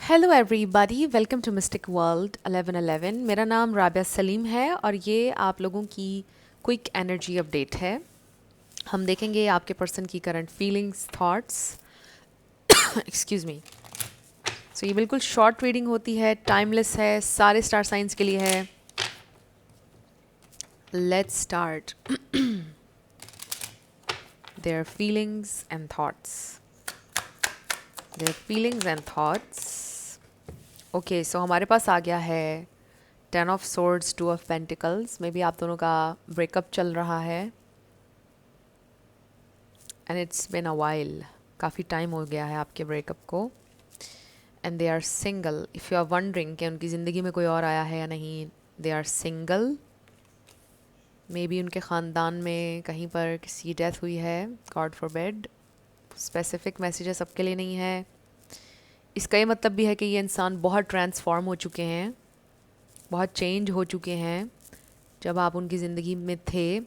Hello everybody, welcome to mystic world 1111। मेरा नाम राबिया सलीम है और ये आप लोगों की क्विक एनर्जी अपडेट है। हम देखेंगे आपके पर्सन की current feelings, thoughts. Excuse me. So ये बिल्कुल शॉर्ट रीडिंग होती है, टाइमलेस है, सारे स्टार साइंस के लिए है। Let's start their feelings and thoughts. Their feelings and thoughts. Okay, so हमारे पास आ गया है 10 of swords, 2 of pentacles. Maybe आप दोनों का ब्रेकअप चल रहा है and it's been a while. काफ़ी टाइम हो गया है आपके ब्रेकअप को and they are single. If you are wondering कि उनकी ज़िंदगी में कोई और आया है या नहीं, they are single. Maybe उनके ख़ानदान में कहीं पर किसी की डेथ हुई है, गॉड फॉरबिड। स्पेसिफिक मैसेजेस सबके लिए नहीं है। इसका ये मतलब भी है कि ये इंसान बहुत ट्रांसफॉर्म हो चुके हैं, बहुत चेंज हो चुके हैं। जब आप उनकी ज़िंदगी में थे,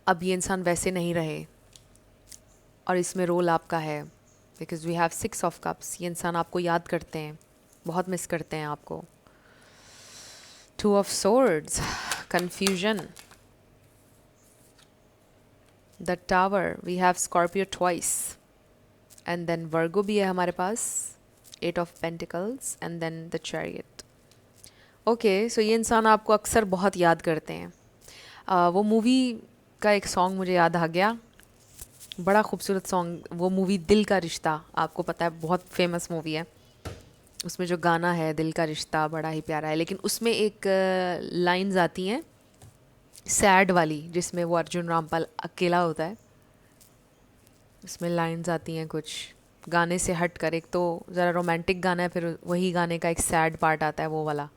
अब ये इंसान वैसे नहीं रहे और इसमें रोल आपका है। Because we have 6 of cups. ये इंसान आपको याद करते हैं, बहुत मिस करते हैं आपको। 2 of swords, confusion. The tower, we have Scorpio twice and then Virgo भी है हमारे पास। 8 of pentacles and then the chariot. Okay, so ये इंसान आपको अक्सर बहुत याद करते हैं। वो मूवी का एक सॉन्ग मुझे याद आ गया, बड़ा खूबसूरत सॉन्ग। वो मूवी दिल का रिश्ता, आपको पता है बहुत फेमस मूवी है। उसमें जो गाना है दिल का रिश्ता बड़ा ही प्यारा है, लेकिन उसमें एक लाइंस आती हैं सैड वाली, जिसमें वो अर्जुन रामपाल अकेला होता है। उसमें लाइंस आती हैं कुछ गाने से हट कर। एक तो ज़रा रोमांटिक गाना है, फिर वही गाने का एक सैड पार्ट आता है, वो वाला।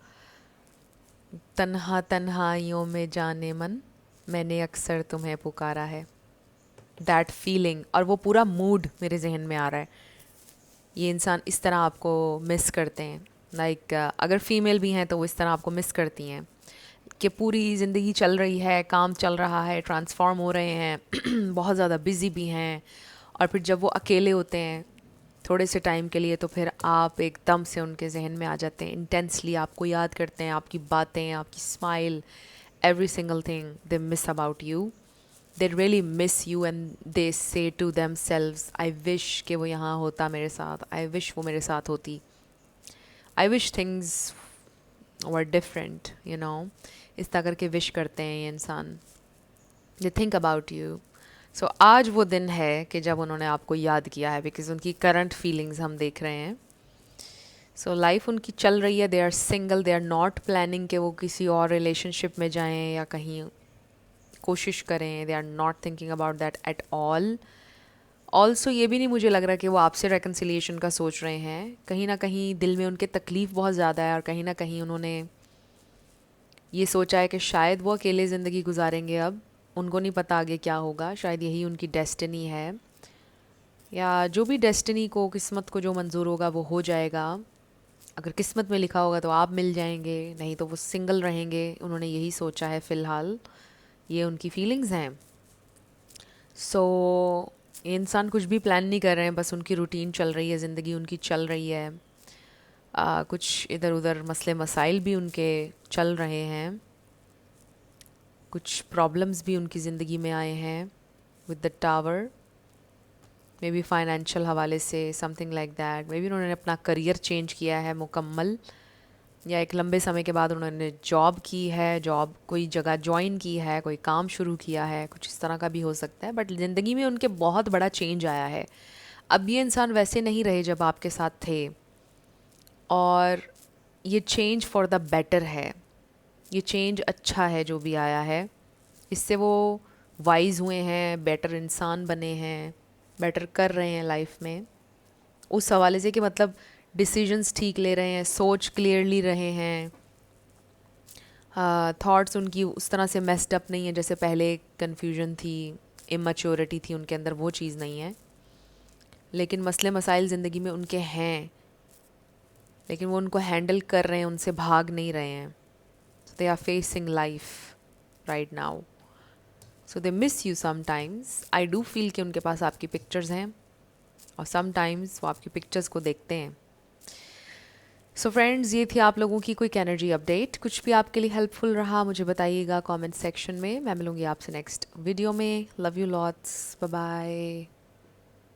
तन्हा तन्हाइयों में जाने मन, मैंने अक्सर तुम्हें पुकारा है। दैट फीलिंग और वो पूरा मूड मेरे जहन में आ रहा है। ये इंसान इस तरह आपको मिस करते हैं। लाइक अगर फीमेल भी हैं तो वो इस तरह आपको मिस करती हैं कि पूरी ज़िंदगी चल रही है, काम चल रहा है, ट्रांसफॉर्म हो रहे हैं, बहुत ज़्यादा बिजी भी हैं, और फिर जब वो अकेले होते हैं थोड़े से टाइम के लिए, तो फिर आप एकदम से उनके जहन में आ जाते हैं। इंटेंसली आपको याद करते हैं, आपकी बातें, आपकी smile, every single thing they miss about you. They really miss you and they say to themselves, I wish कि वो यहाँ होता मेरे साथ, आई विश वो मेरे साथ होती, I wish things were different, you know. इस तरह करके विश करते हैं ये इंसान। They think about you. So आज वो दिन है कि जब उन्होंने आपको याद किया है, बिकॉज उनकी करंट फीलिंग्स हम देख रहे हैं। सो लाइफ उनकी चल रही है, they are single, they are not planning कि वो किसी और रिलेशनशिप में जाएं या कहीं कोशिश करें। They are not thinking about that at all. Also ये भी नहीं मुझे लग रहा कि वो आपसे रेकन्सिलिएशन का सोच रहे हैं। कहीं ना कहीं दिल में उनके तकलीफ़ बहुत ज़्यादा है और कहीं ना कहीं उन्होंने ये सोचा है कि शायद वो अकेले ज़िंदगी गुजारेंगे अब। उनको नहीं पता आगे क्या होगा, शायद यही उनकी डेस्टिनी है, या जो भी डेस्टिनी को, किस्मत को जो मंजूर होगा वो हो जाएगा। अगर किस्मत में लिखा होगा तो आप मिल जाएंगे, नहीं तो वो सिंगल रहेंगे। उन्होंने यही सोचा है फ़िलहाल। ये उनकी फीलिंग्स हैं। सो ये इंसान कुछ भी प्लान नहीं कर रहे हैं, बस उनकी रूटीन चल रही है, ज़िंदगी उनकी चल रही है। कुछ इधर उधर मसले मसाइल भी उनके चल रहे हैं, कुछ प्रॉब्लम्स भी उनकी ज़िंदगी में आए हैं with the tower. May be financial हवाले से, something like that. May be उन्होंने अपना करियर चेंज किया है मुकम्मल, या एक लंबे समय के बाद उन्होंने जॉब की है, जॉब कोई जगह ज्वाइन की है, कोई काम शुरू किया है, कुछ इस तरह का भी हो सकता है। बट ज़िंदगी में उनके बहुत बड़ा चेंज आया है। अब ये इंसान वैसे नहीं रहे जब आपके साथ थे, और ये चेंज फॉर द बेटर है। ये चेंज अच्छा है जो भी आया है। इससे वो वाइज हुए हैं, बेटर इंसान बने हैं, बेटर कर रहे हैं लाइफ में। उस हवाले से कि मतलब डिसीजंस ठीक ले रहे हैं, सोच क्लियरली रहे हैं, थॉट्स उनकी उस तरह से मेस्ड अप नहीं है जैसे पहले कन्फ्यूजन थी, इमैच्योरिटी थी उनके अंदर, वो चीज़ नहीं है। लेकिन मसले मसाइल ज़िंदगी में उनके हैं, लेकिन वो उनको हैंडल कर रहे हैं, उनसे भाग नहीं रहे हैं। So they are facing life right now. So they miss you sometimes. I do feel कि उनके पास आपकी पिक्चर्स हैं और समटाइम्स वो आपकी पिक्चर्स को देखते हैं। सो फ्रेंड्स, ये थी आप लोगों की क्विक एनर्जी अपडेट। कुछ भी आपके लिए हेल्पफुल रहा मुझे बताइएगा कमेंट सेक्शन में। मैं मिलूंगी आपसे नेक्स्ट वीडियो में। Love you lots, bye bye.